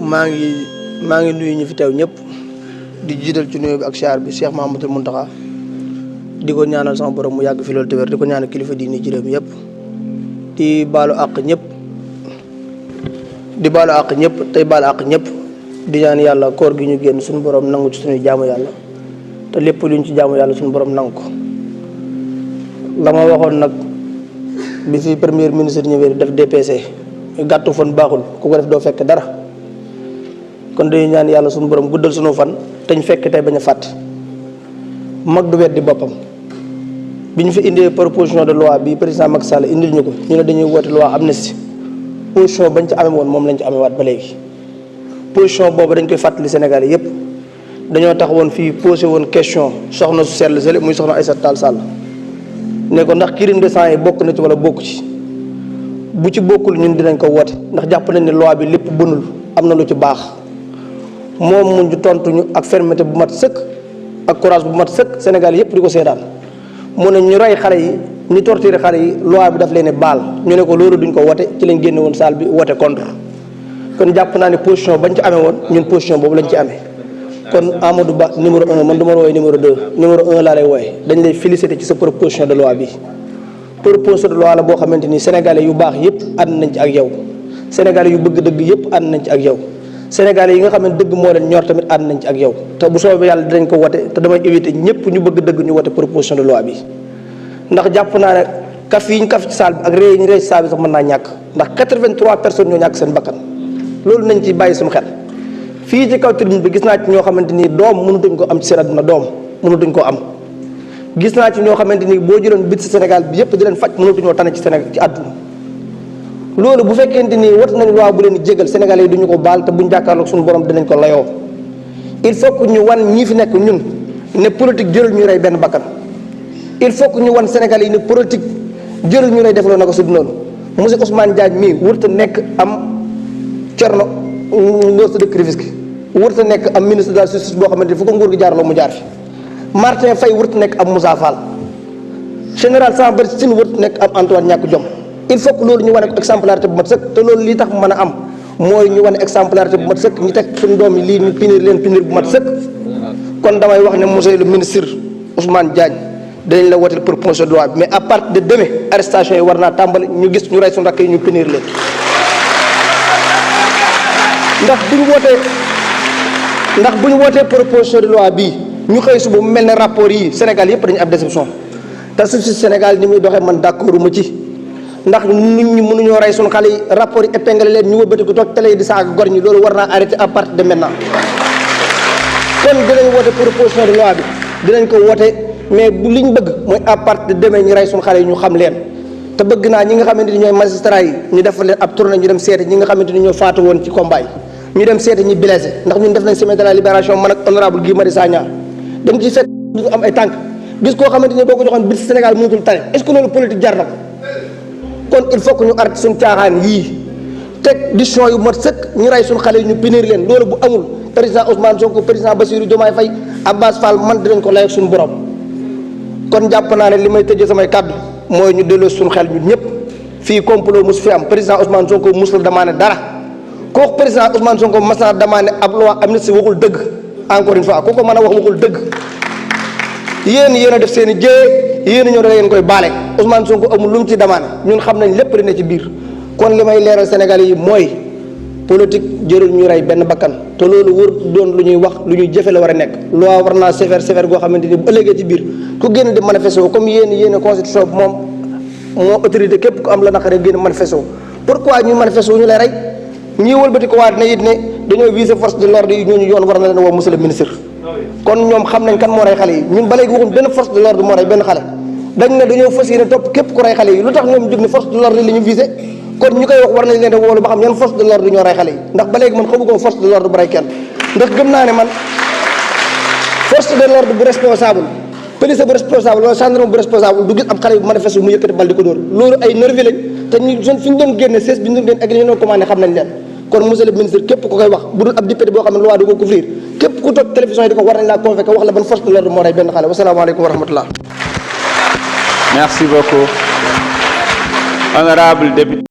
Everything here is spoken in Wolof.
maa ngi nuyu ñu fi teew ñëpp di jiital ci nuyu bi ak siyaar bi Cheikh Mahamadou Mountakha di ko ñaanal sama borom mu yàgg fi loolu te wér di ko ñaanal kilifa diini ci réew mi yëpp di baalu àq ñëpp tey baalu àq ñëpp di ñaan yàlla koor gi ñu génn suñu borom nangu ci suñuy jaamu yàlla te lépp luñ ci jaamu yàlla suñu borom nangu ko. la ma waxoon nag bi fi premier ministre ñëwee def DPC gàttu fan baaxul ku ko def doo fekk dara kon dañuy ñaan yàlla suñu borom guddal suñu fan te ñu fekk tey bañ a fàtte mag du weddi boppam. bi ñu fi indee proposition de loi bi président Macky Sall indil ñu ko ñu ne dañuy woote loi amnistie position bañ ci amee woon moom lañ ci amee waat ba léegi position boobu dañ koy fàttali Sénégalais yépp dañoo tax woon fii posé woon question soxna su sell sele muy soxna Aïssata Tall Sall ne ko ndax crime de sang yi bokk na ci wala bokk ci bu ci bokkul ñun dinañ ko woote ndax jàpp nañ ne loi bi lépp bënul am na lu ci baax moom mu ñu tontu ñu ak fermeté bu mat sëkk ak courage bu mat sëkk Sénégal yépp di ko seedaan mu ne ñu rey xale yi ñu torturer xale yi loi bi daf leen baal ñu ne ko loolu duñ ko wote ci lañ génne woon salle bi wote contre kon jàpp naa ne position bañ ci amee woon ñun position boobu lañ ci amee kon Amadou Ba numéro 1 man du ma la wooye numéro 2 numéro 1 laa lay wooye dañ lay féliciter ci sa proposition de loi bi proposition de loi la boo xamante ni sénégalais yu baax yëpp ànd nañ ci ak yow sénégalais yu bëgg dëgg yëpp ànd nañ ci ak yow sénégalais yi nga xam ne dëgg moo leen ñor tamit ànd nañ ci ak yow te bu soobee yàlla dinañ ko wote te damay éviter ñëpp ñu bëgg dëgg ñu wote proposition de loi bi ndax jàpp naa ne kaf yi ñu kaf ci salle bi ak réew yi ñu réew ci salle bi sax mën naa ñàkk ndax 83 personnes ñoo ñàkk seen bakkan loolu nañ ci bàyyi suñu xel fii ci kaw tribune bi gis naa ci ñoo xamante ni doom mënutuñ ko am ci seen àdduna doom mënutuñ ko am gis naa ci ñoo xamante ni boo jëloon bit ci Sénégal bi yëpp di leen faj mënutuñoo tane ci Sénégal ci àdduna loolu bu fekkente ni wat nañ loi bu leen di jégal Sénégalais yi duñu ko baal te buñ jàkkaarloog suñu borom dinañ ko layoo il faut que ñu wan ñi fi nekk ñun ne politique jërul ñu rey benn bakkan il faut que ñu wan Sénégalais yi ne politique jërul ñu rey defaloo na ko su noonu monsieur Ousmane Diagne mii wërta nekk am Thierno Ngor sa dëkk Rufisque wërta nekk am ministre de la justice boo xamante ni fu ko nguur gi jaarloo mu jaar fi Martin Faye wërta nekk am Moussa Fall général Sambary Sine wërta nekk am Antoine ñàkk jom il faut que loolu ñu wane ko exemplarité bu mat sëkk te loolu lii tax mu mën a am mooy ñu wane exemplarité bu mat sëkk ñu teg suñu doom yi lii ñu punir leen punir bu mat sëkk kon damay wax ne monsieur le ministre Ousmane Diagne dinañ la wooteel proposition de loi bi mais à partir de demain arrestation yi war naa tàmbali ñu gis ñu rey suñu rakk yi ñu punir leen ndax bu ñu wootee proposition de loi bii ñu xëy suba mu mel ne rapport yi Sénégal yëpp dañu ab déception te suuf si Sénégal ni muy doxee man d'accord ma ci ndax nit ñi mënuñoo rey suñu xale yi rapport yi épinglé leen ñu wëbbati ko toog télé yi di saaga gor ñi loolu war naa arrêté à partir de maintenant kon dinañ woote proposition de loi bi dinañ ko woote mais bu liñ bëgg mooy à partir de demain ñu rey suñu xale yi ñu xam leen te bëgg naa ñi nga xamante ni ñooy magistrat yi ñu defal leen ab tournée ñu dem seeti ñi nga xamante ni ñoo faatu woon ci combat yi ñu dem seeti ñi blessé ndax ñun def nañ semaine de la libération man ak honorable Guy Marius Sagna dañ ci fekk ñu am ay tànk gis koo xamante ni boo ko joxoon biir Sénégal mënatul tane est-ce que loolu politique jar na ko kon il faut que ñu arrêté suñu caaxaan yii teg décision yu mat sëkk ñu rey suñu xale yi ñu punir leen loolu bu amul président Ousmane Sonko président Bassirou Diomaye Faye Abbas Fall man dinañ ko lay ak suñu borom kon jàpp naa ne li may tëjee samay kàddu mooy ñu delloo suñu xel ñun ñëpp fii complot mosu fi am président Ousmane Sonko mus la demandé dara kooku président Ousmane Sonko mas naa demandé ab loi amnistie waxul dëgg encore une fois ku ko mën a wax waxul dëgg yéen a def seen i jëye yéen a ñëw da ngeen koy baale Ousmane Sonko amul lu mu ci demandé ñun xam nañ lépp li ne ci biir kon li may leeral Sénégalais yi mooy politique jërul ñu rey benn bakkan te loolu wër doon lu ñuy wax lu ñuy jëfe la war a nekk loi war naa sévère goo xamante ni bu ëllëgee ci biir ku génn di manifesté wu comme yéen constitution bi moom moo autorité képp ku am la naqare génn manifesté wu pourquoi ñuy manifesté wu ñu lay rey ñii wëlbati ko waat ne it ne dañoo viser force de l'ordre yi ñooñu yoon war na leen woo monsieur le ministre kon ñoom xam nañ kan moo rey xale yi ñun ba léegi waxuñ benn force de l'ordre moo rey benn xale dañ ne dañoo fas yéene topp képp ku rey xale yi lu tax ñoom jóg ne force de l'ordre li ñu visé kon ñu koy wax war nañ leen di woolu ba xam ñan force de l'ordre ñoo rey xale yi ndax ba léegi man xamu ko force de l'ordre bu rey kenn ndax gëm naa ne man force de l'ordre bu responsable police bu responsable wala gendarme bu responsable du gis ab xale bu manifeste mu yëkkati bal di ko dóor loolu ay nervi lañ te ñu fi ñu doon génne bi ñu doon génne ak li ñu doon commandé xam nañ leen kon monsieur le ministre képp ku koy wax bu dul ab député boo xam ne loi du ko couvrir képp ku toog télévision yi di ko war nañ laa convoqué wax la ban force de l'ordre moo rey benn xale wasalaamaaleykum wa rahmatullah. Merci beaucoup. Honorable député.